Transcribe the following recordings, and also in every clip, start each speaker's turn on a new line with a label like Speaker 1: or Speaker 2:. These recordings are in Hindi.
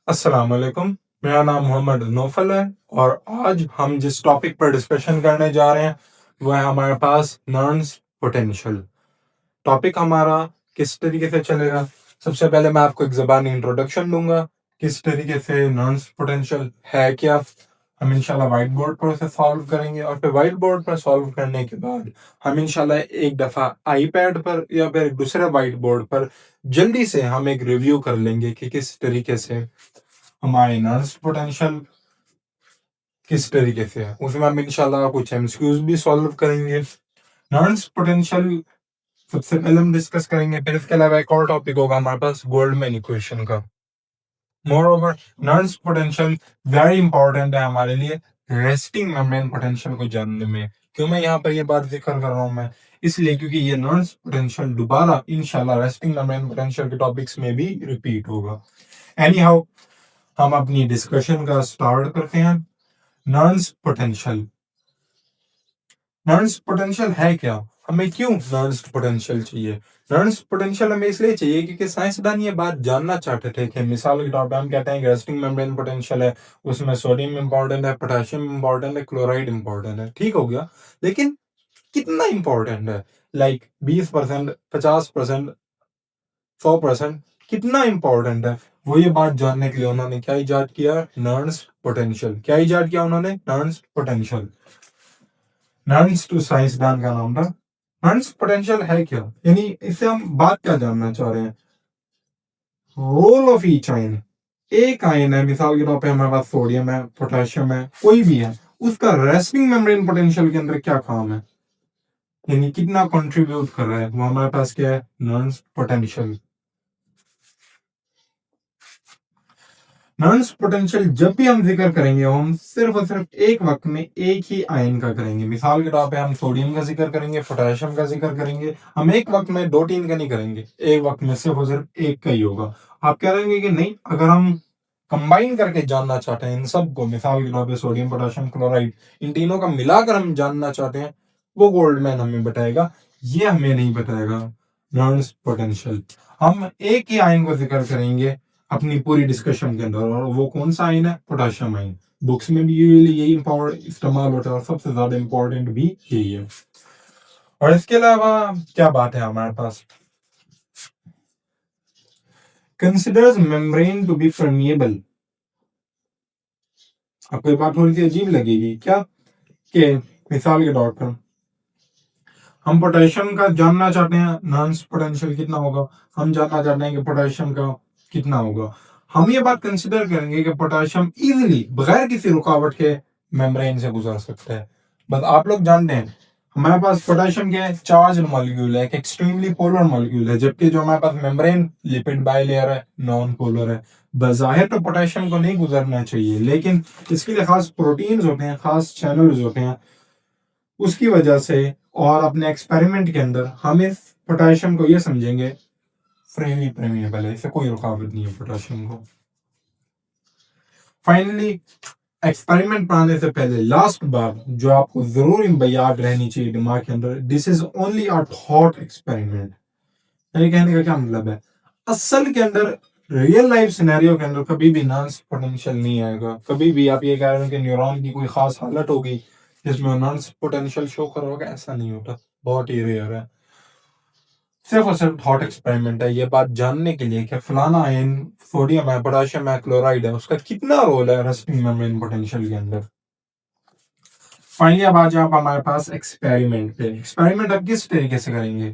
Speaker 1: अस्सलाम वालेकुम। मेरा नाम मोहम्मद नौफल है और आज हम जिस टॉपिक पर डिस्कशन करने जा रहे हैं वह है हमारे पास नर्न्स पोटेंशियल। टॉपिक हमारा किस तरीके से चलेगा। सबसे पहले मैं आपको एक ज़बानी इंट्रोडक्शन दूंगा किस तरीके से नर्न्स पोटेंशियल है क्या। हम इंशाल्लाह व्हाइट बोर्ड पर उसे सॉल्व करेंगे और फिर व्हाइट बोर्ड पर सॉल्व करने के बाद हम इंशाल्लाह एक दफ़ा आईपैड पर या फिर एक दूसरे व्हाइट बोर्ड पर जल्दी से हम एक रिव्यू कर लेंगे कि किस तरीके से हमारे नर्व्स पोटेंशियल किस तरीके से है। उसमें हम इंशाल्लाह कुछ एमसीक्यूज भी सॉल्व करेंगे। नर्व्स पोटेंशियल सबसे पहले हम डिस्कस करेंगे, फिर इसके अलावा एक और टॉपिक होगा हमारे पास गोल्डमैन इक्वेशन का। More over nerves potential very important है हमारे लिए रेस्टिंग मेम्ब्रेन पोटेंशियल को जानने में। क्यों मैं यहाँ पर ये बात जिक्र कर रहा हूँ मैं इसलिए क्योंकि ये नर्व्स पोटेंशियल दोबारा इंशाल्लाह रेस्टिंग मेम्ब्रेन पोटेंशियल के टॉपिक्स में भी रिपीट होगा। एनी हाउ हम अपनी डिस्कशन का स्टार्ट करते हैं। Nerves potential. नर्व्स पोटेंशियल है क्या, हमें क्यों नर्व्स पोटेंशियल चाहिए। नर्व्स पोटेंशियल हमें इसलिए चाहिए क्योंकि साइंसदान ये बात जानना चाहते थे कि मिसाल के तौर पे हम कहते हैं कि रेस्टिंग मेम्ब्रेन पोटेंशियल है, उसमें सोडियम इंपॉर्टेंट है, पोटेशियम इंपॉर्टेंट है, क्लोराइड इंपॉर्टेंट है, ठीक हो गया। लेकिन कितना इंपॉर्टेंट है, लाइक 20%, 50%, 100%, कितना इंपॉर्टेंट है। वो ये बात जानने के लिए उन्होंने क्या इजाद किया, नर्व्स पोटेंशियल। क्या इजाद किया उन्होंने, नर्व्स पोटेंशियल। नर्व्स टू साइंसदान का नाम था। नर्व्स पोटेंशियल है क्या, यानी इससे हम बात क्या जानना चाह रहे हैं। रोल ऑफ ईच आयन, एक आयन है मिसाल के तौर पे हमारे पास सोडियम है, पोटेशियम है, कोई भी है, उसका रेस्टिंग मेम्ब्रेन पोटेंशियल के अंदर क्या काम है, यानी कितना कंट्रीब्यूट कर रहा है, वो हमारे पास क्या है, नर्व्स पोटेंशियल। नर्व्स पोटेंशियल जब भी हम जिक्र करेंगे हम सिर्फ और सिर्फ एक वक्त में एक ही आयन का करेंगे। मिसाल के तौर पे हम सोडियम का जिक्र करेंगे, पोटेशियम का जिक्र करेंगे, हम एक वक्त में दो तीन का नहीं करेंगे, एक वक्त में सिर्फ और सिर्फ एक का ही होगा। आप कह रहे कि नहीं, अगर हम कंबाइन करके जानना चाहते हैं इन सबको, मिसाल के तौर पे सोडियम, पोटेशियम, क्लोराइड, इन तीनों का मिलाकर हम जानना चाहते हैं, वो गोल्डमैन हमें बताएगा, ये हमें नहीं बताएगा नर्व्स पोटेंशियल। हम एक ही आयन को जिक्र करेंगे अपनी पूरी डिस्कशन के अंदर, और वो कौन सा आयन है, पोटेशियम आयन। बुक्स में भी यही इस्तेमाल होता है और सबसे ज्यादा इंपॉर्टेंट भी यही है। और इसके अलावा क्या बात है हमारे पास, considers membrane to be permeable. आपको ये बात थोड़ी सी अजीब लगेगी क्या, कि मिसाल के तौर पर हम पोटेशियम का जानना चाहते हैं नर्व्स पोटेंशियल कितना होगा, हम जानना चाहते हैं कि पोटेशियम का कितना होगा। हम ये बात कंसिडर करेंगे कि पोटेशियम इजीली बगैर किसी रुकावट के मेम्ब्रेन से गुजर सकता है। बस आप लोग जानते हैं हमारे पास पोटेशियम क्या है, चार्ज मॉलिक्यूल है, एक एक्सट्रीमली पोलर मॉलिक्यूल है, जबकि जो हमारे पास मेम्ब्रेन लिपिड बाइलेयर है, नॉन पोलर है। बज़ाहिर तो पोटेशियम को नहीं गुजरना चाहिए, लेकिन इसके लिए खास प्रोटीन्स होते हैं, खास चैनल्स होते हैं, उसकी वजह से। और अपने एक्सपेरिमेंट के अंदर हम इस पोटेशियम को ये समझेंगे फ्रीली परमिएबल है, इससे कोई रुकावट नहीं है पोटेशियम को। फाइनली एक्सपेरिमेंट बनाने से पहले लास्ट बार जो आपको जरूर याद रहनी चाहिए दिमाग के अंदर, this is only a thought experiment. मेरे कहने का क्या मतलब है, असल के अंदर रियल लाइफ सिनेरियो के अंदर कभी भी नॉन पोटेंशियल नहीं आएगा। कभी भी आप ये कह रहे हो कि न्यूरॉन की कोई खास हालत होगी जिसमें नॉन पोटेंशियल शो करोगे, ऐसा नहीं होता, बहुत ही रेयर है। सिर्फ और सिर्फ थॉट एक्सपेरिमेंट है, ये बात जानने के लिए कि फलाना आयन सोडियम है, पोटेशियम है, क्लोराइड है, उसका कितना रोल है रेस्टिंग मेम्ब्रेन पोटेंशियल के अंदर। फाइनली अब आ जाए आप हमारे पास एक्सपेरिमेंट पे। एक्सपेरिमेंट अब किस तरीके से करेंगे,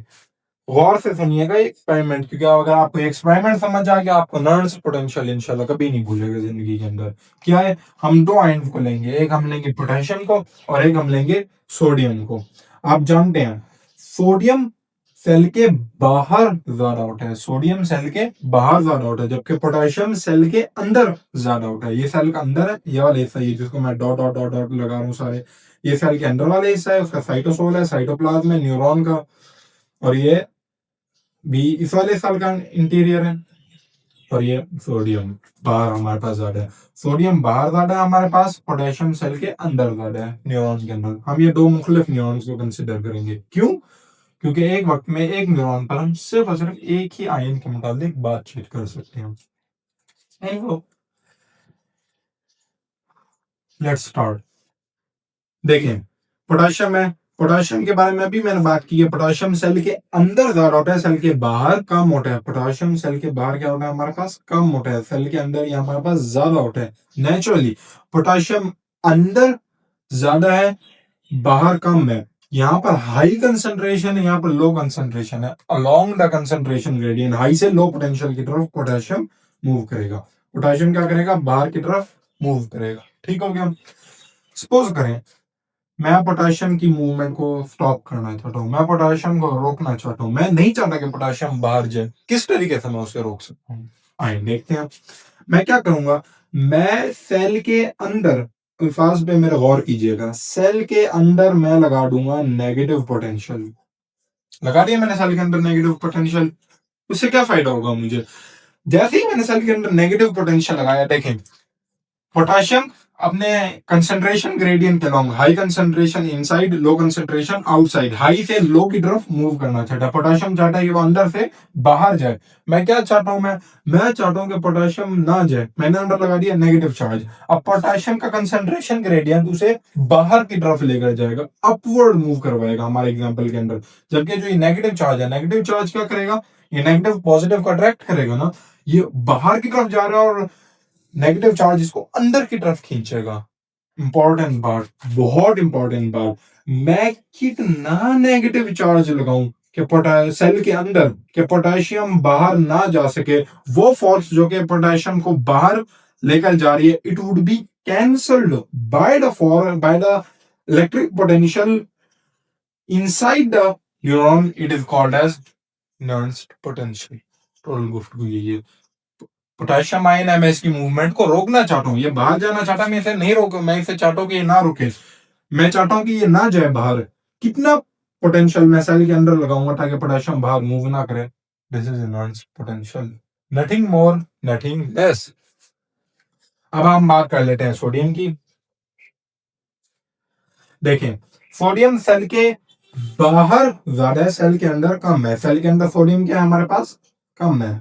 Speaker 1: गौर से सुनिएगा एक्सपेरिमेंट, क्योंकि अगर आपको एक्सपेरिमेंट समझ आ गया आपको नर्व्स पोटेंशियल इंशाल्लाह कभी नहीं भूलेगा जिंदगी के अंदर। क्या है, हम दो आयन को लेंगे, एक हम लेंगे पोटेशियम को और एक हम लेंगे सोडियम को। आप जानते हैं सोडियम सेल के बाहर ज्यादा होता है, सोडियम सेल के बाहर ज्यादा होता है, जबकि पोटेशियम सेल के अंदर ज्यादा होता है। ये सेल का अंदर है, ये वाला हिस्सा, ये जिसको मैं डॉट डॉट डॉट डॉट लगा रहा हूँ सारे, ये सेल के अंदर वाला हिस्सा है, उसका साइटोसोल है, साइटोप्लाज्म है न्यूरॉन का, और ये भी इस वाले सेल का इंटीरियर है। और ये सोडियम बाहर हमारे पास ज्यादा है, सोडियम बाहर ज्यादा है हमारे पास, पोटेशियम सेल के अंदर ज्यादा है न्यूरॉन के अंदर। हम ये दो मुख्तलिफ न्यूरॉन्स को कंसिडर करेंगे, क्यों, क्योंकि एक वक्त में एक न्यूरॉन पर हम सिर्फ और सिर्फ एक ही आयन के मुताबिक बातचीत कर सकते हैं। Anyhow, let's start. देखें, पोटेशियम है। पोटेशियम के बारे में अभी मैंने बात की है। पोटेशियम सेल के अंदर ज्यादा होता है, सेल के बाहर कम होता है। पोटेशियम सेल के बाहर क्या होता है, हमारे पास कम होता है। सेल के अंदर ये हमारे पास ज्यादा होता है। नेचुरली पोटेशियम अंदर ज्यादा है, बाहर कम है। यहाँ पर हाई कंसंट्रेशन है, यहाँ पर लो कंसंट्रेशन है। Along the concentration gradient high से लो पोटेंशियल की तरफ पोटेशियम मूव करेगा। पोटेशियम क्या करेगा, बाहर की तरफ मूव करेगा। ठीक हो गया। सपोज करें मैं पोटेशियम की मूवमेंट को स्टॉप करना चाहता हूँ, मैं पोटेशियम को रोकना चाहता हूँ। मैं नहीं चाहता कि पोटेशियम बाहर जाए। किस तरीके से मैं उसे रोक सकता हूँ, आइए देखते हैं। मैं क्या करूंगा, मैं सेल के अंदर, अल्फाज पे मेरा गौर कीजिएगा, सेल के अंदर मैं लगा दूंगा नेगेटिव पोटेंशियल। लगा दिया मैंने सेल के अंदर नेगेटिव पोटेंशियल। उससे क्या फायदा होगा मुझे, जैसे ही मैंने सेल के अंदर नेगेटिव पोटेंशियल लगाया, देखें पोटेशियम अपने कंसंट्रेशन ग्रेडियंट के long, high concentration inside, low concentration outside, high से लो की तरफ मूव करना चाहता है। पोटेशियम चाहता है कि वो अंदर से बाहर जाए। मैं क्या चाहता हूं, मैं चाहता हूं कि पोटेशियम ना जाए। मैंने अंदर लगा दिया नेगेटिव चार्ज। अब पोटेशियम का कंसंट्रेशन ग्रेडियंट उसे बाहर की तरफ लेकर जाएगा, अपवर्ड मूव करवाएगा हमारे एग्जांपल के अंदर। जबकि जो ये नेगेटिव चार्ज है, नेगेटिव चार्ज क्या करेगा, ये नेगेटिव पॉजिटिव को अट्रैक्ट करेगा ना, ये बाहर की तरफ जा रहा है और नेगेटिव चार्ज इसको अंदर की तरफ खींचेगा। इंपॉर्टेंट बात, बहुत इंपॉर्टेंट बात, मैं कितना नेगेटिव चार्ज लगाऊं कि सेल के अंदर के पोटेशियम बाहर ना जा सके, वो फोर्स जो कि पोटेशियम को बाहर लेकर जा रही है, it would be cancelled by the electric potential inside the neuron. It is called as Nernst potential. Total गुफ्तगू यही है। पोटेशियम आयन है, मैं इसकी मूवमेंट को रोकना चाहता हूँ। ये बाहर जाना चाहता, मैं इसे नहीं रोक, मैं इसे चाहता हूँ कि ये ना रुके। मैं चाहता हूँ कि ये ना जाए बाहर। कितना पोटेंशियल मैं सेल के अंदर लगाऊंगा ताकि पोटेशियम बाहर मूव ना करे। This is inverse potential, nothing more nothing less. अब हम बात कर लेते हैं सोडियम की। देखें, सोडियम सेल के बाहर ज्यादा है, सेल के अंदर कम है। सेल के अंदर सोडियम क्या है हमारे पास, कम है।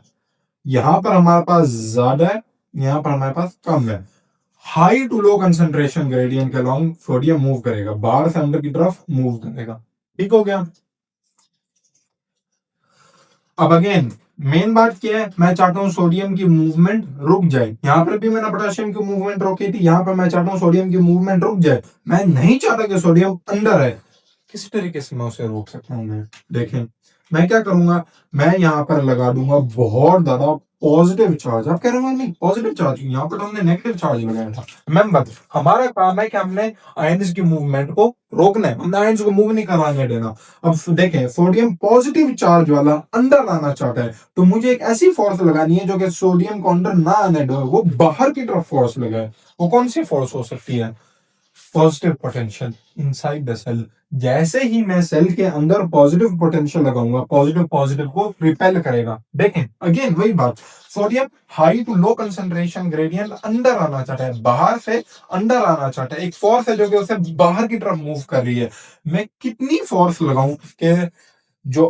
Speaker 1: यहां पर हमारे पास ज्यादा है, यहां पर हमारे पास कम है। High to low concentration gradient के अलॉन्ग सोडियम मूव करेगा, बाहर से अंदर की तरफ मूव करेगा। ठीक हो गया। अब अगेन मेन बात क्या है, मैं चाहता हूं सोडियम की मूवमेंट रुक जाए। यहां पर भी मैंने पोटेशियम की मूवमेंट रोकी थी, यहां पर मैं चाहता हूं सोडियम की मूवमेंट रुक जाए। मैं नहीं चाहता कि सोडियम अंदर है। किस तरीके से मैं उसे रोक सकता हूं, मैं देखें मैं क्या करूंगा, मैं यहां पर लगा दूंगा बहुत ज्यादा पॉजिटिव चार्ज। आप कह रहे हो नहीं पॉजिटिव चार्ज, यहां पर तो हमने नेगेटिव चार्ज लगाया था। रिमेंबर, हमारा काम है कि हमने आयंस की मूवमेंट को रोकना है, हमने आयंस को मूव नहीं करवाने देना। अब देखें, सोडियम पॉजिटिव चार्ज वाला अंदर आना चाहता है, तो मुझे एक ऐसी फोर्स लगानी है जो कि सोडियम को अंदर ना आने दे, वो बाहर की तरफ फोर्स लगाए। वो कौन सी फोर्स हो सकती है, positive potential inside the cell. जैसे ही मैं सेल के अंदर पॉजिटिव पोटेंशियल लगाऊंगा, पॉजिटिव पॉजिटिव को रिपेल करेगा। देखें अगेन वही बात, sodium high to low concentration gradient अंदर आना चाहता है, बाहर से अंदर आना चाहता है। एक फोर्स है जो कि उसे बाहर की तरफ मूव कर रही है। मैं कितनी फोर्स लगाऊं कि जो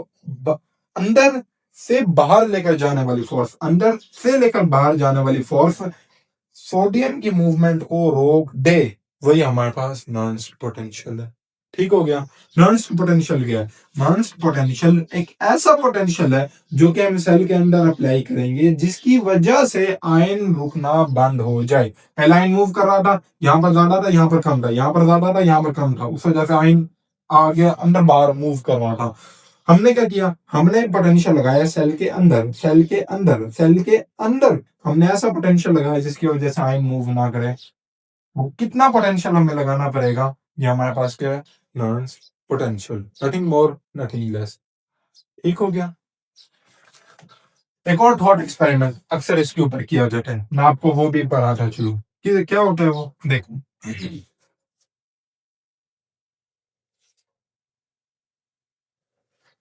Speaker 1: अंदर से बाहर लेकर जाने वाली फोर्स, अंदर से लेकर बाहर जाने वाली फोर्स सोडियम की मूवमेंट को रोक दे। वही हमारे पास नॉन्स पोटेंशियल है। ठीक हो गया। नॉन्स पोटेंशियल क्या है, नॉन्स पोटेंशियल एक ऐसा पोटेंशियल है जो कि हम सेल के अंदर अप्लाई करेंगे, जिसकी वजह से आयन रुकना बंद हो जाए। पहला आयन मूव कर रहा था, यहां पर ज्यादा था, यहां पर कम था, यहां पर ज्यादा था, यहां पर कम था, उस वजह से आयन आगे अंदर बाहर मूव कर रहा था। हमने क्या किया, हमने पोटेंशियल लगाया सेल के अंदर, सेल के अंदर, सेल के अंदर हमने ऐसा पोटेंशियल लगाया जिसकी वजह से आयन मूव ना करे। वो कितना पोटेंशियल हमें लगाना पड़ेगा, ये हमारे पास क्या है, learns potential, nothing more nothing less. ठीक हो गया। एक और थॉट एक्सपेरिमेंट अक्सर इसके ऊपर किया जाता है, मैं आपको वो भी पढ़ाता चलूं कि क्या होता है वो देखो।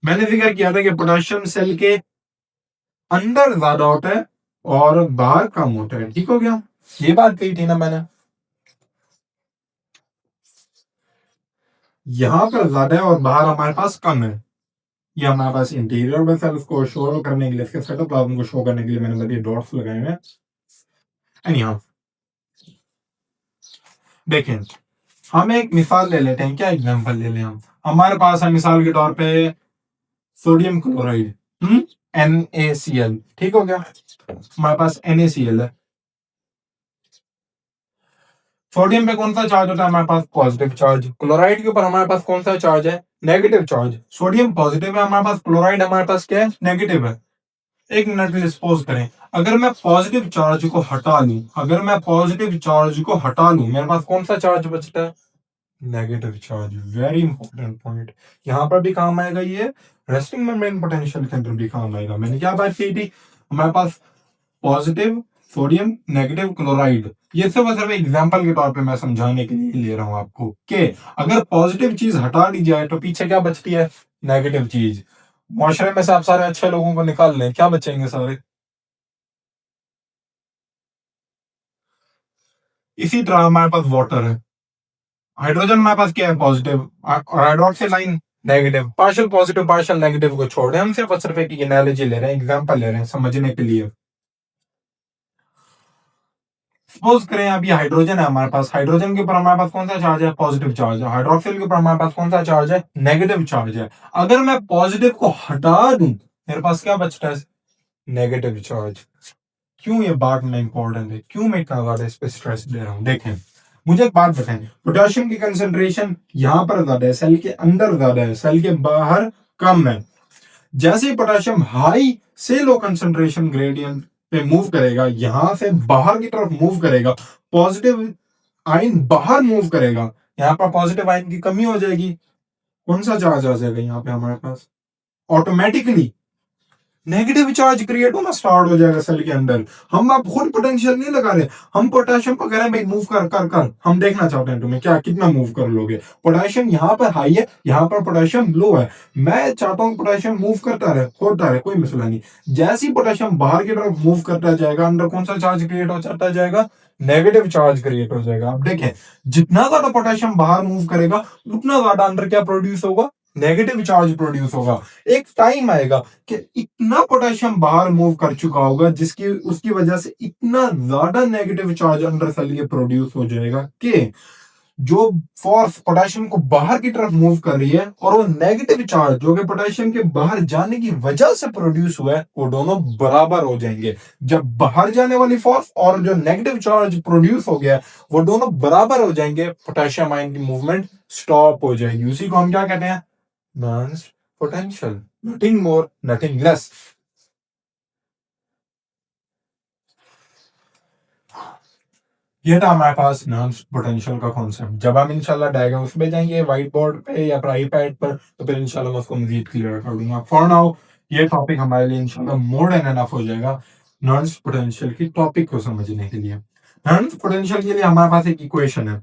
Speaker 1: मैंने जिक्र किया था कि पोटेशियम सेल के अंदर ज्यादा होता है और बाहर कम होता है। ठीक हो गया, ये बात कही थी ना मैंने। यहां पर ज्यादा है और बाहर हमारे पास कम है। ये हमारे पास इंटीरियर बस है, उसको शो करने के लिए, इसके साइटोप्लाज्म को शो करने के लिए मैंने ये डॉट्स लगाए हुए हैं। एनीहाउ, देखें, हम एक मिसाल ले लेते हैं, क्या एग्जांपल ले लें हम। हमारे पास है मिसाल के तौर पे सोडियम क्लोराइड, NaCl, ठीक हो गया। हमारे पास NaCl है। सोडियम पे कौन सा चार्ज होता है हमारे पास? Positive charge. क्लोराइड के ऊपर हमारे पास कौन सा चार्ज है? Negative charge. सोडियम पॉजिटिव है हमारे पास, क्लोराइड हमारे पास क्या है? नेगेटिव है। एक मिनट के लिए सपोज करें, अगर मैं पॉजिटिव चार्ज को हटा लूं, अगर मैं पॉजिटिव चार्ज को हटा लूं, मेरे पास कौन सा चार्ज बचता है? Negative charge. Very important point, यहां पर भी काम आएगा ये, रेस्टिंग मेम्ब्रेन पोटेंशियल के अंदर भी काम आएगा। मैंने क्या बात की थी? हमारे पास पॉजिटिव सोडियम, नेगेटिव क्लोराइड, ये सब सिर्फ एग्जांपल के तौर पे मैं समझाने के लिए ले रहा हूं आपको कि अगर पॉजिटिव चीज हटा दी जाए तो पीछे क्या बचती है? नेगेटिव चीज। मुआशरे में से आप सारे अच्छे लोगों को निकाल लें, क्या बचेंगे सारे? इसी तरह हमारे पास वाटर है, हाइड्रोजन हमारे पास क्या है? पॉजिटिव, और hydroxyl ion negative. Partial positive partial negative को छोड़, हम सिर्फ और सिर्फ एक एनालॉजी ले रहे हैं, एग्जांपल ले रहे हैं समझने के लिए। सपोज करें अभी हाइड्रोजन है हमारे पास, हाइड्रोजन के ऊपर हमारे पास कौन सा चार्ज है? पॉजिटिव चार्ज है। हाइड्रोक्सिल के ऊपर हमारे पास कौन सा चार्ज है? नेगेटिव चार्ज है। अगर मैं पॉजिटिव को हटा दूं, मेरे पास क्या बचता है? Negative charge. क्यों ये बात में इंपॉर्टेंट है, क्यों मैं इतना ज्यादा इस पे स्ट्रेस दे रहा हूं? देखें, मुझे एक बात बताएं, पोटेशियम की कंसेंट्रेशन यहां पर ज्यादा है, सेल के अंदर ज्यादा है, सेल के बाहर कम है। जैसे ही पोटेशियम हाई से लो कंसंट्रेशन ग्रेडियंट पे मूव करेगा, यहां से बाहर की तरफ मूव करेगा, पॉजिटिव आयन बाहर मूव करेगा, यहां पर पॉजिटिव आयन की कमी हो जाएगी। कौन सा चार्ज आ जाएगा यहाँ पे हमारे पास? ऑटोमेटिकली नेगेटिव चार्ज क्रिएट होना स्टार्ट हो जाएगा सेल के अंदर। हम आप खुद पोटेंशियल नहीं लगा रहे, हम पोटेशियम को कह रहे हैं भाई मूव कर कर कर, हम देखना चाहते हैं तुम्हें क्या कितना मूव कर लोगे। पोटेशियम यहाँ पर हाई है, यहाँ पर पोटेशियम लो है, मैं चाहता हूँ पोटेशियम मूव करता रहे, होता रहे, कोई मसला नहीं। जैसे ही पोटेशियम बाहर की तरफ मूव करता जाएगा, अंदर कौन सा चार्ज क्रिएट हो जाता जाएगा? नेगेटिव चार्ज क्रिएट हो जाएगा। अब देखें, जितना ज्यादा पोटेशियम बाहर मूव करेगा, उतना ज्यादा अंदर क्या प्रोड्यूस होगा? नेगेटिव चार्ज प्रोड्यूस होगा। एक टाइम आएगा कि इतना पोटेशियम बाहर मूव कर चुका होगा जिसकी उसकी वजह से इतना ज्यादा नेगेटिव चार्ज अंदर सेल के प्रोड्यूस हो जाएगा कि जो फोर्स पोटेशियम को बाहर की तरफ मूव कर रही है और वो नेगेटिव चार्ज जो कि पोटेशियम के बाहर जाने की वजह से प्रोड्यूस हुआ है, वो दोनों बराबर हो जाएंगे। जब बाहर जाने वाली फोर्स और जो नेगेटिव चार्ज प्रोड्यूस हो गया वो दोनों बराबर हो जाएंगे, पोटेशियम आयन की मूवमेंट स्टॉप हो जाएगी। उसी को हम क्या कहते हैं? Non potential, nothing more nothing less. ये था हमारे पास नॉन पोटेंशियल का कॉन्सेप्ट। जब हम इंशाल्लाह डायग्राम पे जाएंगे व्हाइट बोर्ड पे या फिर आईपैड पर, तो फिर इंशाल्लाह मैं उसको मजीद क्लियर कर दूंगा। फॉर नाउ ये टॉपिक हमारे लिए इंशाल्लाह मोर देन एनफ हो जाएगा नॉन पोटेंशियल की टॉपिक को समझने के लिए। नॉन पोटेंशियल के लिए हमारे पास एक इक्वेशन है,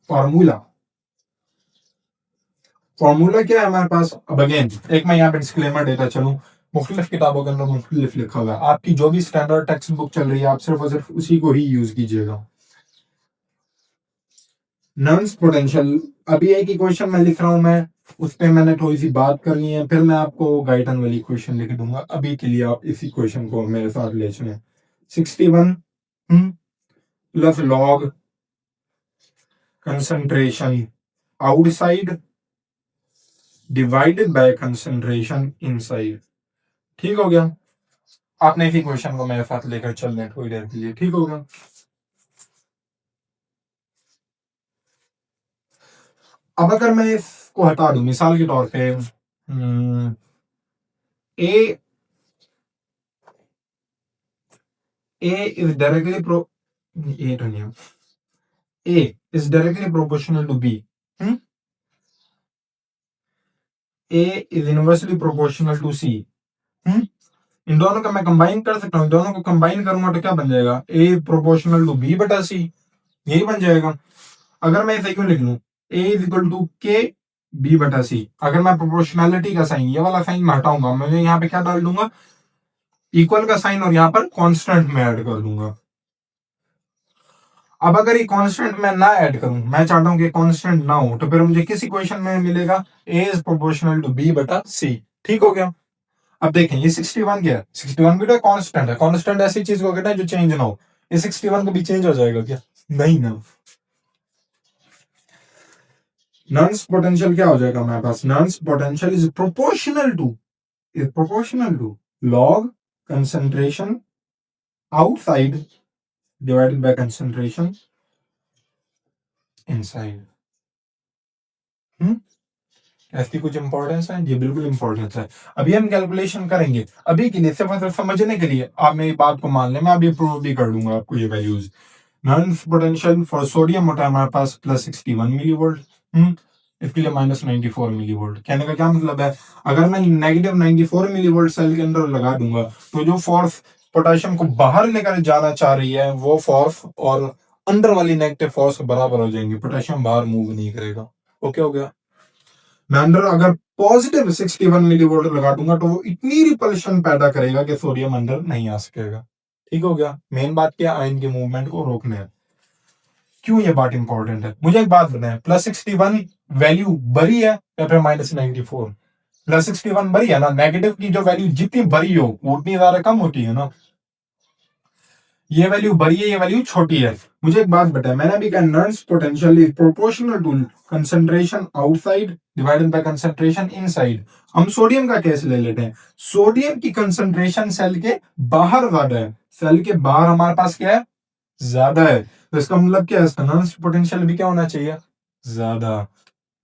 Speaker 1: फॉर्मूला। फॉर्मूला क्या है हमारे पास? अब अगेन एक मैं यहाँ पे डिस्क्लेमर देता चलूं, मुख्तलिफ किताबों के अंदर मुख्तलिफ लिखा हुआ है, आपकी जो भी स्टैंडर्ड टेक्स्ट बुक चल रही है आप सिर्फ और सिर्फ उसी को ही यूज कीजिएगा। नॉन पोटेंशियल, अभी एक इक्वेशन में लिख रहा हूं मैं, उस पे मैंने थोड़ी सी बात करनी है, फिर मैं आपको गाइडन वाली इक्वेशन लिख दूंगा। अभी के लिए आप इस इक्वेशन को मेरे साथ ले चलें। 61 plus log concentration outside divided by concentration inside. ठीक हो गया? आपने इस इक्वेशन को मेरे साथ लेकर चलना है थोड़ी देर के लिए, ठीक होगा? अब अगर मैं इसको हटा दूं मिसाल के तौर पे, ए A is directly pro A to name A is directly proportional to B. Hmm? A is inversely proportional to C. Hmm? इन दोनों का मैं कंबाइन कर सकता हूँ, दोनों को कंबाइन करूंगा तो क्या बन जाएगा? A प्रोपोर्शनल टू B बटा C, यही बन जाएगा। अगर मैं इसे क्यों लिख लूं? A इज इक्वल टू के B बटा C। अगर मैं प्रोपोर्शनैलिटी का साइन, ये वाला साइन मैं हटाऊंगा, मैं यहाँ पे क्या डाल दूंगा? इक्वल का साइन, और यहाँ पर कांस्टेंट में ऐड कर दूंगा। अब अगर ये कांस्टेंट मैं ना ऐड करूं, मैं चाहता हूं कि कांस्टेंट ना हो, तो फिर मुझे किस इक्वेशन में मिलेगा? ए इज प्रोपोर्शनल टू बी बटा सी। ठीक हो गया? अब देखें ये 61 क्या है? 61 भी तो कांस्टेंट है, कांस्टेंट ऐसी चीज को कहते हैं जो चेंज ना हो। ये 61 को भी चेंज हो जाएगा क्या? नहीं ना, नॉन पोटेंशियल क्या हो जाएगा हमारे पास, नॉन potential is proportional to log concentration outside divided by concentration inside। Hmm ऐसी कुछ इंपॉर्टेंस है? जी बिल्कुल इंपॉर्टेंस है। अभी हम कैलकुलेशन करेंगे, अभी के लिए सिर्फ समझने के लिए आप मेरी बात को मान लें, मैं अभी प्रूव भी कर दूंगा आपको ये values. Non potential for sodium होता है हमारे पास +61 मिली वोल्ट, इसके लिए -94 मिली वोल्ट। कहने का क्या मतलब है, अगर मैं -94 मिली वोल्ट सेल के अंदर लगा दूंगा तो जो फोर्स पोटेशियम को बाहर लेकर जाना चाह रही है वो फोर्स और अंदर वाली नेगेटिव फोर्स बराबर हो जाएंगे, पोटेशियम बाहर मूव नहीं करेगा। ओके हो गया। मैं अंदर अगर +61 मिली वोल्ट लगा दूंगा तो वो इतनी रिपल्शन पैदा करेगा कि सोडियम अंदर नहीं आ सकेगा। ठीक हो गया। मेन बात क्या, आयन के मूवमेंट को रोकने है। क्यों ये बात इंपॉर्टेंट है, मुझे एक बात बताएं, +61 वैल्यू बड़ी है या फिर -94? +61 बड़ी है ना, नेगेटिव की जो वैल्यू जितनी बड़ी हो वो उतनी ज्यादा कम होती है ना। ये वैल्यू बड़ी है, ये वैल्यू छोटी है। मुझे एक बात बताए, मैंने अभी कहा नॉन potential is proportional to concentration outside divided by concentration inside. हम सोडियम का केस ले लेते हैं, सोडियम की कंसंट्रेशन सेल के बाहर ज्यादा है, सेल के बाहर हमारे पास क्या है, ज्यादा है। तो इसका मतलब क्या है, इसका नॉन पोटेंशियल भी क्या होना चाहिए, ज्यादा।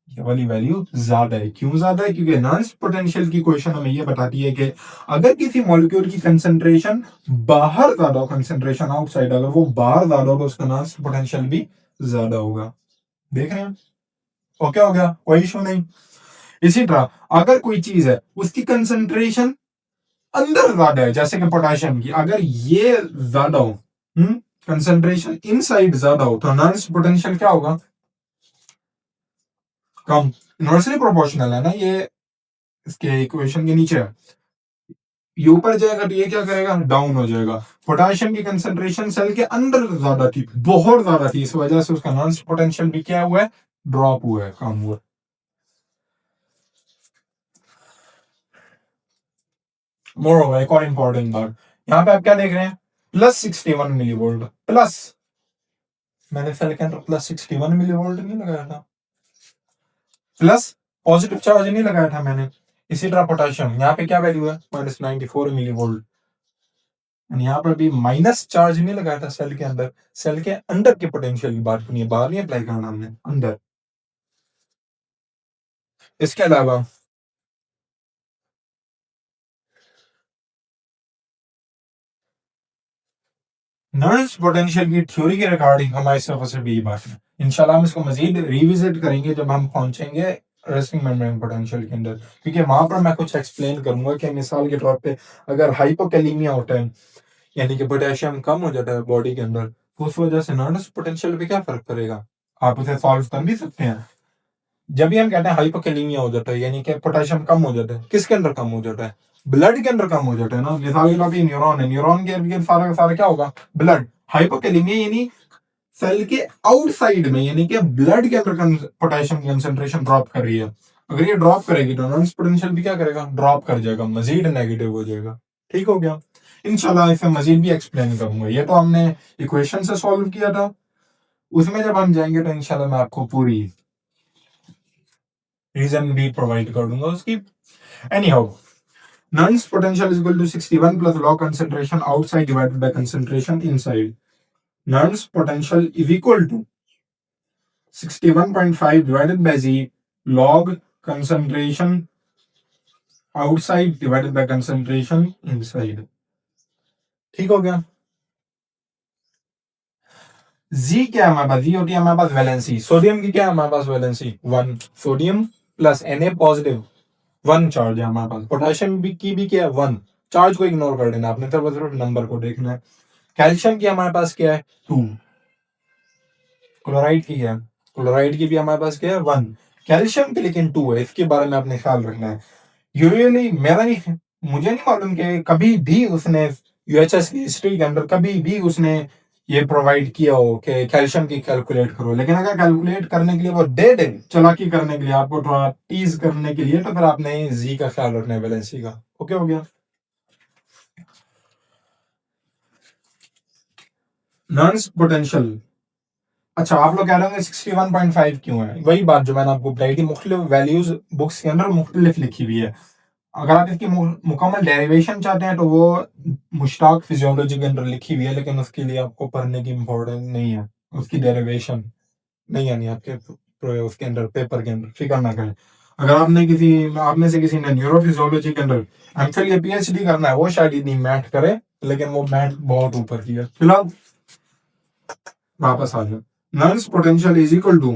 Speaker 1: ये वाली वैल्यू ज्यादा है। क्यों ज्यादा है, क्योंकि नॉन पोटेंशियल की क्वेश्चन हमें ये बताती है कि अगर किसी मॉलिक्यूल की कंसंट्रेशन बाहर ज्यादा हो, कंसंट्रेशन आउटसाइड अगर वो बाहर ज्यादा हो तो उसका नॉन पोटेंशियल भी ज्यादा होगा। देख रहे हैं, ओके हो गया, कोई इशू नहीं। इसी तरह अगर कोई चीज है उसकी कंसंट्रेशन अंदर ज्यादा है, जैसे कि पोटेशियम की, अगर ये ज्यादा हो, कंसंट्रेशन इनसाइड ज्यादा हो, तो नॉन पोटेंशियल क्या होगा, कम। इनवर्सली प्रोपोर्शनल है ना ये, इसके इक्वेशन के नीचे है। ये ऊपर जाएगा तो ये क्या करेगा, डाउन हो जाएगा। पोटेशियम की कंसंट्रेशन सेल के अंदर ज्यादा थी, बहुत ज्यादा थी, इस वजह से उसका नॉन पोटेंशियल भी क्या हुआ है, ड्रॉप हुआ है, कम हुआ। मोर ओवर, एक और इंपॉर्टेंट बात, यहाँ पे आप क्या देख रहे हैं, +61 मिली वोल्ट प्लस, मैंने सेल के अंदर +61 मिली वोल्ट नहीं लगाया था, प्लस पॉजिटिव चार्ज नहीं लगाया था मैंने। इसी तरह पोटेशियम, यहाँ पे क्या वैल्यू है, -94 मिली वोल्ट, यहाँ पर भी माइनस चार्ज नहीं लगाया था सेल के अंदर। सेल के अंदर के पोटेंशियल की बात करनी है, बाहर नहीं अप्लाई करना हमने, अंदर। इसके अलावा नॉइज पोटेंशियल की थ्योरी के रिगार्डिंग हमारे सिर्फ सिर्फ यही बात है। इंशाल्लाह हम इसको मजीद रिविजिट करेंगे जब हम पहुंचेंगे रेस्टिंग मेम्ब्रेन पोटेंशियल के अंदर, क्योंकि वहां पर मैं कुछ एक्सप्लेन करूंगा कि मिसाल के तौर पे अगर हाइपोकैलीमिया होता है, यानी कि पोटेशियम कम हो जाता है बॉडी के अंदर, तो उस वजह से नॉइज पोटेंशियल पे क्या फर्क पड़ेगा, आप उसे सॉल्व कर भी सकते हैं। जब भी हम कहते हैं हाइपोकैलीमिया हो जाता है, यानी कि पोटेशियम कम हो जाता है, किसके अंदर कम हो जाता है, ब्लड के अंदर कम हो जाता है ना। मिसाल के तौर पे न्यूरॉन है, न्यूरॉन के इर्द सारा का सारा क्या होगा, ब्लड। हाइपोकैलीमिया यानी सेल के आउटसाइड में, यानी कि ब्लड के अंदर पोटेशियम कंसंट्रेशन ड्रॉप कर रही है। अगर ये ड्रॉप करेगी तो नॉन पोटेंशियल भी क्या करेगा, ड्रॉप कर जाएगा, मजीद नेगेटिव हो जाएगा। ठीक हो गया। इंशाल्लाह इसे मजीद भी एक्सप्लेन करूंगा। ये तो हमने इक्वेशन से सॉल्व किया था, उसमें जब हम जाएंगे तो इंशाल्लाह मैं आपको पूरी रीजन भी प्रोवाइड कर दूंगा उसकी। Any how, Nernst potential is equal to 61 plus log concentration outside divided by concentration inside. Nernst potential is equal to 61.5 divided by Z log concentration outside divided by concentration inside. ठीक हो गया। जी क्या है हमारे पास, जी होती है हमारे पास वैलेंसी, सोडियम की क्या है हमारे पास valency 1, sodium plus Na positive 1 charge है हमारे पास। पोटेशियम की भी क्या है 1, चार्ज को इग्नोर कर देना आपने, सिर्फ नंबर को देखना है। कैल्शियम की हमारे पास क्या है 2, क्लोराइड की है, क्लोराइड की भी हमारे पास क्या है 1, कैल्शियम की लेकिन 2 है, इसके बारे में आपने ख्याल रखना है। यूजुअली मेरा नहीं, मुझे नहीं मालूम कि कभी भी उसने यूएचएस की हिस्ट्री के अंदर कभी भी उसने ये प्रोवाइड किया हो कि कैल्शियम की कैलकुलेट करो, लेकिन अगर कैलकुलेट करने के लिए वो दे दे, चालाकी करने के लिए, आपको थोड़ा टीज करने के लिए, तो फिर आपने जी का ख्याल रखना है, वैलेंसी का। ओके हो गया। नॉन पोटेंशियल अच्छा, आप लोग कह रहे होंगे 61.5 क्यों है? वही बात जो मैंने आपको बताई थी, मुख्तलिफ वैल्यूज बुक्स के अंदर मुख्तलिफ लिखी हुई है। अगर आप इसकी मुकम्मल डेरिवेशन चाहते हैं तो वो मुश्ताक फिजियोलॉजी के अंदर लिखी हुई है, लेकिन उसके लिए आपको पढ़ने की इम्पोर्टेंस नहीं है। उसकी डेरिवेशन नहीं आनी आपके उसके अंदर पेपर के अंदर, फिक्र ना करें। अगर आप में से किसी ने न्यूरोफिजियोलॉजी के अंदर एमफिल या पीएचडी करना है, वो शायद इतनी मैथ करे, लेकिन वो मैथ बहुत ऊपर की है। फिलहाल वापस आ जाए। Noise potential is equal to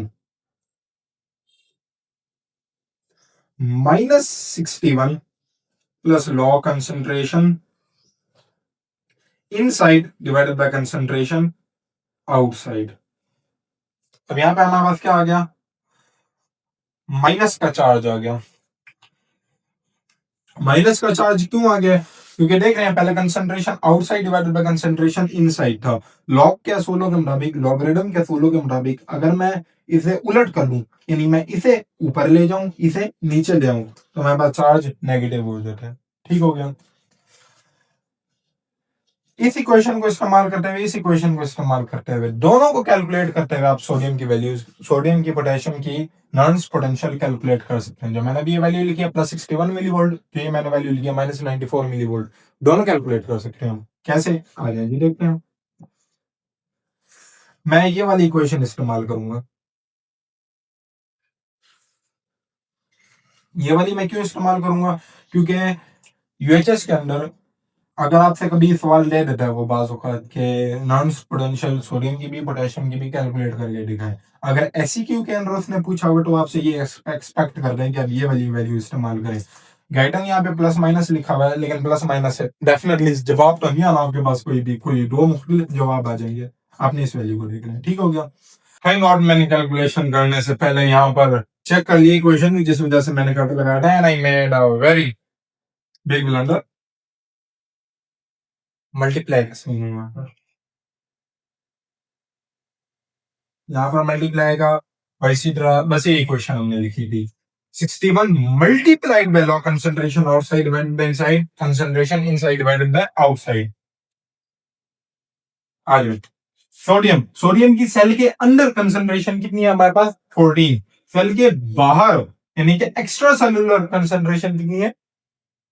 Speaker 1: -61 plus log concentration inside divided by concentration outside. अब यहां पे हमारे पास क्या आ गया? माइनस का चार्ज आ गया। माइनस का चार्ज क्यों आ गया? क्योंकि देख रहे हैं पहले concentration outside divided by concentration inside था। लॉग के असूलों के मुताबिक, लॉगरिदम के असूलों के मुताबिक, अगर मैं इसे उलट कर लूं, यानी मैं इसे ऊपर ले जाऊं, इसे नीचे ले आऊं, तो हमारे पास चार्ज नेगेटिव हो जाता है। ठीक हो गया। इस इक्वेशन को इस्तेमाल करते हुए, इस इक्वेशन को इस्तेमाल करते हुए, दोनों को कैलकुलेट करते हुए आप सोडियम की वैल्यूज, सोडियम की, पोटेशियम की नॉइस पोटेंशियल कैलकुलेट कर सकते हैं। जो मैंने अभी ये वैल्यू लिखी है +61 मिली वोल्ट, जो ये मैंने वैल्यू लिखी है -94 मिली वोल्ट, दोनों कैलकुलेट कर सकते हैं हम। कैसे? आ जाए जी, देखते हैं। मैं ये वाली इक्वेशन इस्तेमाल करूंगा। ये वाली मैं क्यों इस्तेमाल करूंगा? क्योंकि यूएचएस के अंदर अगर आपसे कभी सवाल दे देता है वो बाज़ औक़ात के नॉन पोटेंशियल सोडियम की भी पोटेशियम की भी कैलकुलेट करके दिखाएं, अगर एससीक्यू के अंदर उसने पूछा होगा तो आपसे ये एक्सपेक्ट कर दें कि आप ये वाली वैल्यू इस्तेमाल करें। गाइडन यहाँ पे प्लस माइनस लिखा हुआ है, लेकिन प्लस माइनस है, डेफिनेटली जवाब तो नहीं आना आपके पास, कोई दो मुख्तलिफ जवाब आ जाएंगे। आपने इस वैल्यू को देखना है। ठीक हो गया। थैंक गॉड मैंने कैलकुलेशन करने से पहले यहाँ पर चेक कर लिए इक्वेशन, जिस वजह से मैंने कट लगाया था and I made a very big blunder. Multiply कैसे होगा? यहाँ पर मल्टीप्लाई का, और इसी तरह बस ये इक्वेशन हमने लिखी थी। 61 multiplied by law concentration outside divided bye inside, concentration inside divided by outside. आगे सोडियम, सोडियम की सेल के अंदर कंसंट्रेशन कितनी है हमारे पास? 14। सेल के बाहर यानी कि एक्स्ट्रा सेलुलर कंसंट्रेशन कितनी है?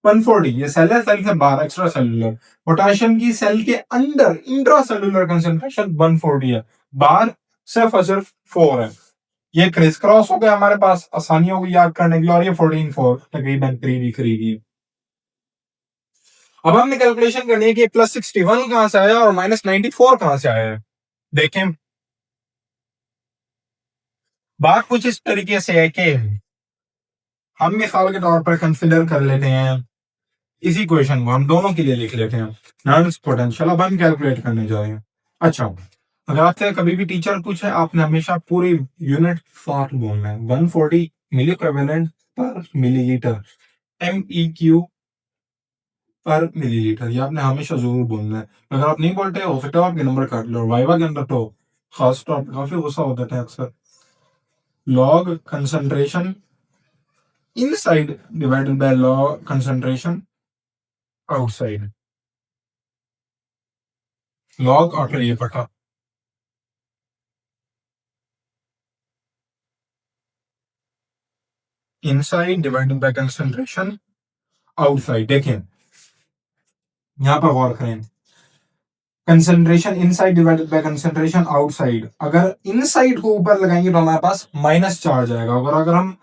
Speaker 1: 140। ये सेल है, सेल से बाहर एक्स्ट्रा सेलुलर। पोटेशियम की सेल के अंदर इंट्रा सेलुलर कंसंट्रेशन 140 है, बाहर सिर्फ और सिर्फ 4 है। ये क्रिस क्रॉस हो गया हमारे पास आसानियों को याद करने के लिए, और ये 14 4 तकरीबन करीबी करीबी। अब हमने कैलकुलेशन करनी है कि +61 कहां से आया और -94 कहां से आया है। देखें, बात कुछ इस तरीके से है कि हम मिसाल के तौर पर कंसिडर कर लेते हैं, इसी क्वेश्चन को हम दोनों के लिए लिख लेते हैं नॉइस पोटेंशियल। अब हम कैलकुलेट करने जा रहे हैं। अच्छा, अगर आपसे कभी भी टीचर पूछे, आपने हमेशा पूरी यूनिट साथ बोलना है। 140 मिली इक्विवेलेंट पर मिलीलीटर, MEQ पर मिलीलीटर, ये आपने हमेशा जरूर बोलना है। अगर आप नहीं बोलते हो सकता है आपके नंबर काट लो। वाइवा के अंदर तो खास तौर पर काफी गुस्सा होता है अक्सर। Log concentration inside divided by log concentration outside. Log और फिर ये पटा inside divided by concentration outside. देखें, यहां पर गौर करें, concentration inside divided by concentration outside, अगर इनसाइड को ऊपर लगाएंगे तो हमारे पास माइनस चार्ज आएगा, और अगर हम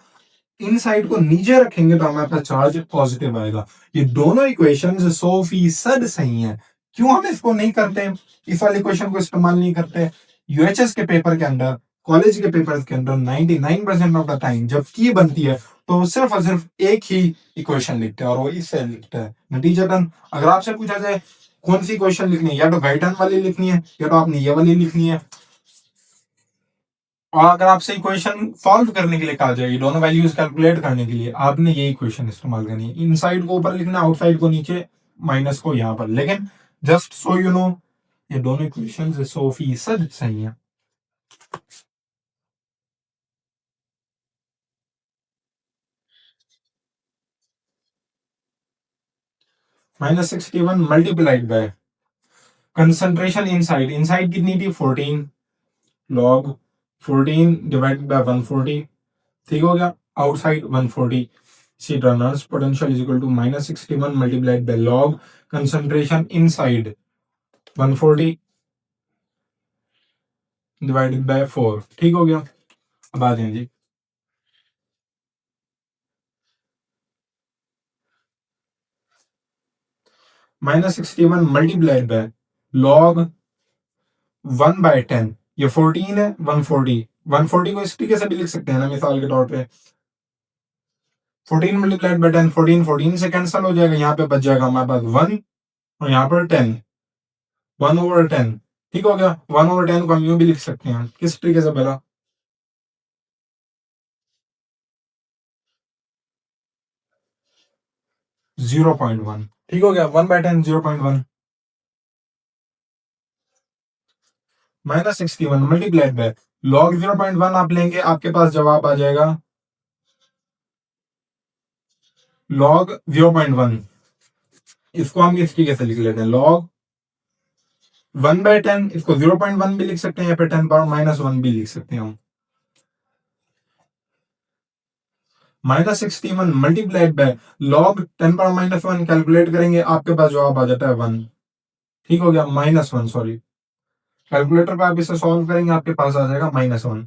Speaker 1: इन साइड को नीचे रखेंगे तो हमारे पास चार्ज पॉजिटिव आएगा। ये दोनों इक्वेशंस 100% सही हैं। क्यों हम इसको नहीं करते, इस वाले इक्वेशन को इस्तेमाल नहीं करते? यूएचएस के पेपर के अंदर, कॉलेज के पेपर के अंदर 99% ऑफ द टाइम जब की बनती है तो सिर्फ और सिर्फ एक ही इक्वेशन लिखते हैं, और वो इससे लिखता है। नतीजतन अगर आपसे पूछा जाए कौन सी इक्वेशन लिखनी है, या तो गाइडन वाली लिखनी है या तो आपने ये वाली लिखनी है। और अगर आपसे इक्वेशन सॉल्व करने के लिए कहा जाए, दोनों वैल्यूज कैलकुलेट करने के लिए, आपने ये इक्वेशन इस्तेमाल करनी है। इनसाइड को ऊपर लिखना, आउटसाइड को नीचे, माइनस को यहां पर। लेकिन जस्ट सो यू नो, ये दोनों इक्वेशन 100% सही है। -61 multiplied bye concentration inside, inside कितनी थी? 14, log 14 डिवाइडेड बाय 140, ठीक हो गया, आउटसाइड 140, इसी तरह noise potential is equal to -61 multiplied by log concentration inside 140 divided by 4, ठीक हो गया। अब आ जाए जी, -61 मल्टीप्लाइड बाय log 1/10, ये 14 है, 140, 140 को इस तरीके से भी लिख सकते हैं ना मिसाल के तौर पे, 14 मल्टीप्लाइड बाय 10, 14 14 से कैंसिल हो जाएगा, यहाँ पे बच जाएगा हमारे पास 1 और यहाँ पर 10, 1/10, ठीक हो गया। 1/10 को हम यूं भी लिख सकते हैं, किस तरीके से पहला 0.1, ठीक हो गया, 1/10 0.1, -61 मल्टीप्लाइड बाय log 0.1 आप लेंगे, आपके पास जवाब आ जाएगा log 0.1, इसको हम इस तरीके से लिख लेते हैं log 1/10, इसको 0.1 भी लिख सकते हैं, या फिर 10 पावर -1 भी लिख सकते हैं हम। -61 multiplied by log 10 power -1 calculate करेंगे, आपके पास जवाब आ जाता है 1, ठीक हो गया, -1 सॉरी, कैलकुलेटर पे आप इसे सॉल्व करेंगे, आपके पास आ जाएगा -1,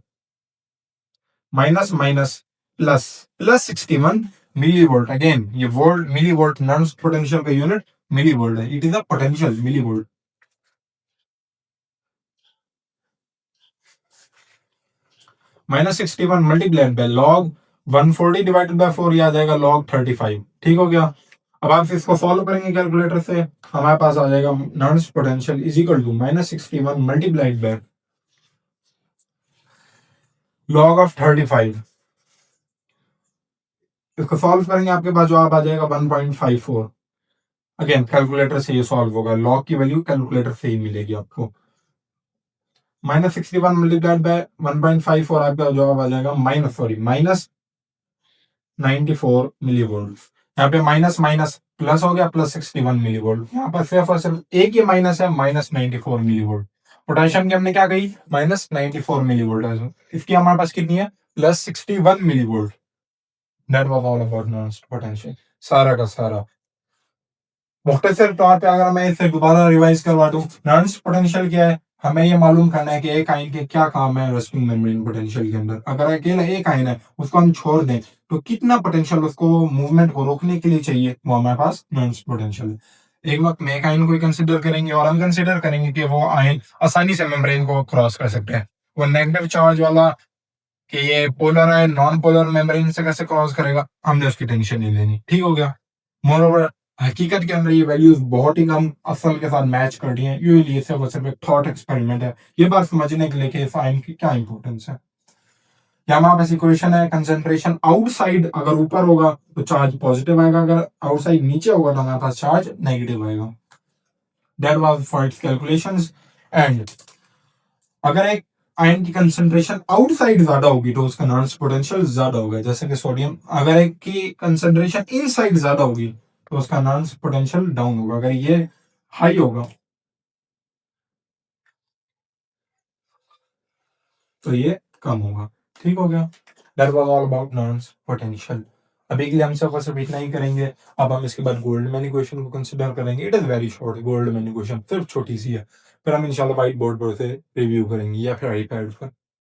Speaker 1: minus minus plus, +61 millivolt, again ये वोल्ट मिली वोल्ट, नॉन पोटेंशियल का यूनिट मिली वोल्ट है, it is a potential millivolt. -61 multiplied by log 140 divided by 4, आ जाएगा log 35, ठीक हो गया। अब आप इसको सॉल्व करेंगे कैलकुलेटर से, हमारे पास आ जाएगा non potential is equal to -61 multiplied by log of 35, इसको सॉल्व करेंगे, आपके पास जवाब आ जाएगा 1.54, अगेन कैलकुलेटर से ये सॉल्व होगा, लॉग की वैल्यू कैलकुलेटर से ही मिलेगी आपको। -61 मल्टीप्लाइड बाय 1.54, आपका जवाब आ जाएगा -94 मिली वोल्ट। यहाँ पे माइनस माइनस प्लस हो गया, +61 मिली वोल्ट, यहाँ पर सिर्फ और सिर्फ एक ही माइनस है, -94 मिली वोल्ट। पोटेंशियम की हमने क्या कही, -94 मिली वोल्ट, इसकी हमारे पास कितनी है, +61 millivolt. That was all about non potential, सारा का सारा। मुख्तसर तौर पे अगर मैं इसे दोबारा रिवाइज करवा दूं, नॉन पोटेंशियल क्या है, हमें ये मालूम करना है कि एक आयन के क्या काम है रेस्टिंग मेम्ब्रेन पोटेंशियल के अंदर। अगर अकेला एक आयन है, उसको हम छोड़ दें, तो कितना पोटेंशियल उसको मूवमेंट को रोकने के लिए चाहिए, वो हमारे पास नॉन पोटेंशियल है। एक वक्त में एक आयन को कंसिडर करेंगे और हम कंसिडर करेंगे कि वो आयन आसानी से मेम्ब्रेन को क्रॉस कर सकते हैं। वो नेगेटिव चार्ज वाला कि ये पोलर है, नॉन पोलर मेम्ब्रेन से कैसे क्रॉस करेगा, हमने उसकी टेंशन नहीं लेनी, ठीक हो गया। मोरओवर हकीकत के अंदर ये वैल्यूज बहुत ही कम असल के साथ मैच कर रही हैं, यूजुअली सिर्फ और सिर्फ एक थॉट एक्सपेरिमेंट है, ये बात समझने के लिए कि इस आयन की क्या इंपॉर्टेंस है। यहाँ हमारे पास इक्वेशन है, कंसंट्रेशन आउटसाइड अगर ऊपर होगा तो चार्ज पॉजिटिव आएगा, अगर आउटसाइड नीचे होगा तो हमारे पास चार्ज नेगेटिव आएगा। That was for its calculations. And अगर एक आयन की कंसंट्रेशन आउटसाइड ज्यादा होगी तो उसका नॉन पोटेंशियल ज्यादा होगा, जैसे कि सोडियम, अगर एक की कंसंट्रेशन इनसाइड ज्यादा होगी तो उसका नॉन पोटेंशियल डाउन होगा, अगर ये हाई होगा तो ये कम होगा, ठीक हो गया। That was all about non potential. अभी के लिए हम सिर्फ और सिर्फ इतना ही करेंगे। अब हम इसके बाद गोल्डमैन इक्वेशन को कंसिडर करेंगे, it is very short, Goldman equation सिर्फ छोटी सी है, फिर हम इंशाल्लाह व्हाइट बोर्ड पर से रिव्यू करेंगे या फिर आईपैड पर।